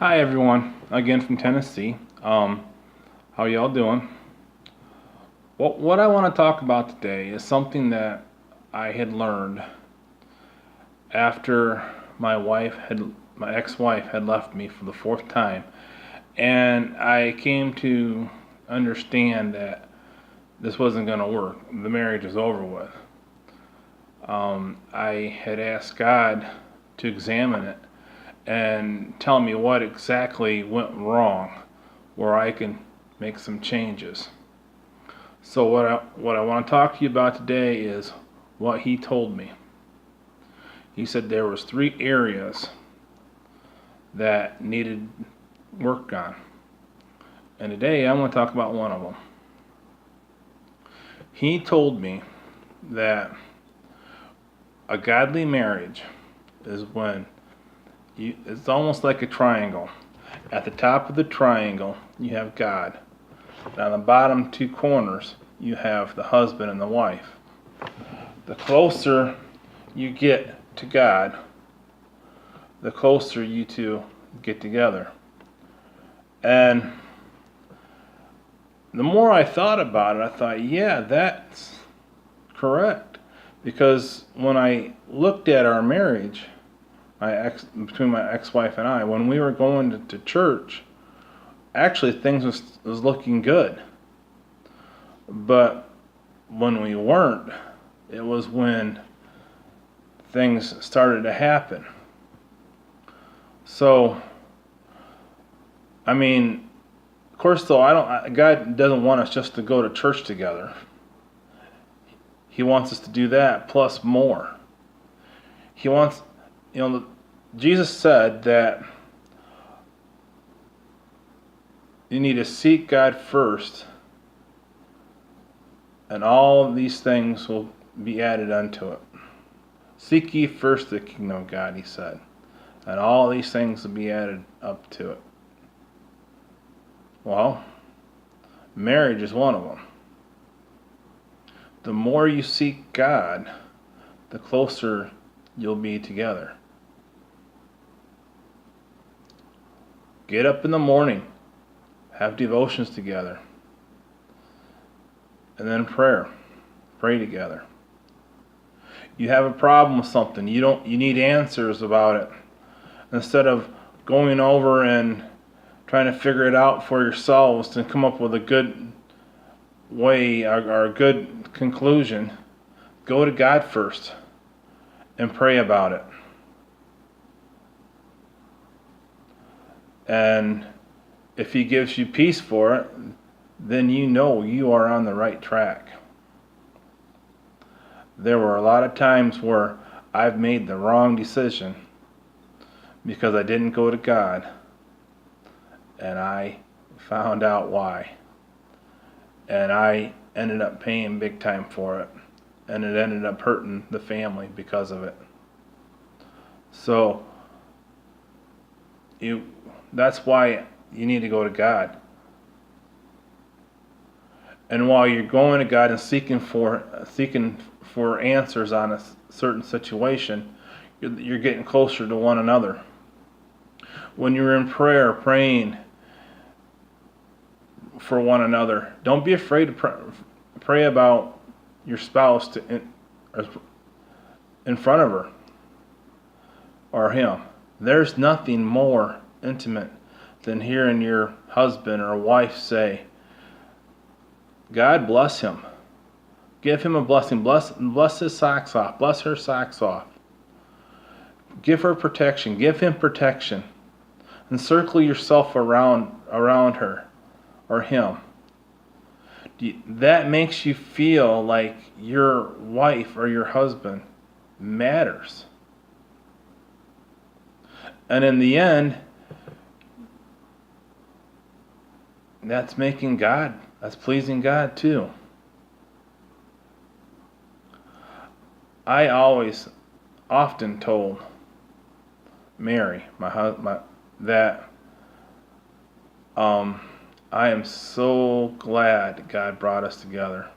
Hi everyone, again from Tennessee. How y'all doing? What I want to talk about today is something that I had learned after my ex-wife had left me for the fourth time, and I came to understand that this wasn't going to work. The marriage was over with. I had asked God to examine it and tell me what exactly went wrong, where I can make some changes. So what I want to talk to you about today is what he told me. He said there was three areas that needed work on. And today I'm going to talk about one of them. He told me that a godly marriage is when it's almost like a triangle. At the top of the triangle, you have God. And on the bottom two corners, you have the husband and the wife. The closer you get to God, the closer you two get together. And the more I thought about it, I thought, yeah, that's correct. Because when I looked at our marriage, between my ex-wife and I, when we were going to church, actually things was looking good. But when we weren't, it was when things started to happen. So, I mean, of course, though, God doesn't want us just to go to church together. He wants us to do that plus more. He wants, Jesus said that you need to seek God first, and all these things will be added unto it. Seek ye first the kingdom of God, he said, and all these things will be added up to it. Well, marriage is one of them. The more you seek God, the closer you'll be together. Get up in the morning, have devotions together, and then prayer. Pray together. You have a problem with something, you need answers about it. Instead of going over and trying to figure it out for yourselves to come up with a good way or a good conclusion, go to God first and pray about it. And if he gives you peace for it, then you know you are on the right track. There were a lot of times where I've made the wrong decision because I didn't go to God, and I found out why. And I ended up paying big time for it, and it ended up hurting the family because of it. So that's why you need to go to God. And while you're going to God and seeking for answers on a certain situation, you're getting closer to one another. When you're in prayer, praying for one another, don't be afraid to pray about your spouse in front of her or him. There's nothing more intimate than hearing your husband or wife say, God bless him. Give him a blessing. Bless his socks off. Bless her socks off. Give her protection. Give him protection. Encircle yourself around her or him. That makes you feel like your wife or your husband matters. And in the end, that's pleasing God too. I often told Mary, my husband, that I am so glad God brought us together.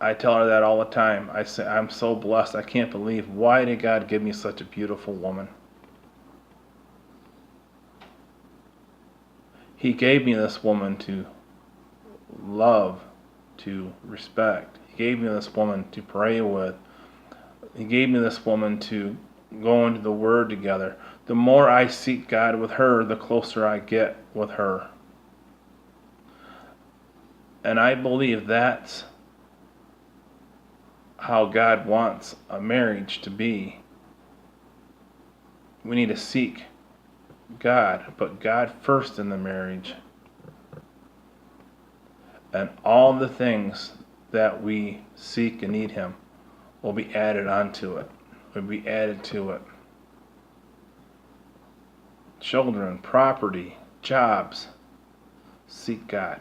I tell her that all the time. I say, I'm so blessed. I can't believe, why did God give me such a beautiful woman? He gave me this woman to love, to respect. He gave me this woman to pray with. He gave me this woman to go into the Word together. The more I seek God with her, the closer I get with her. And I believe that's how God wants a marriage to be. We need to seek God, put God first in the marriage. And all the things that we seek and need Him will be added onto it, will be added to it. Children, property, jobs. Seek God.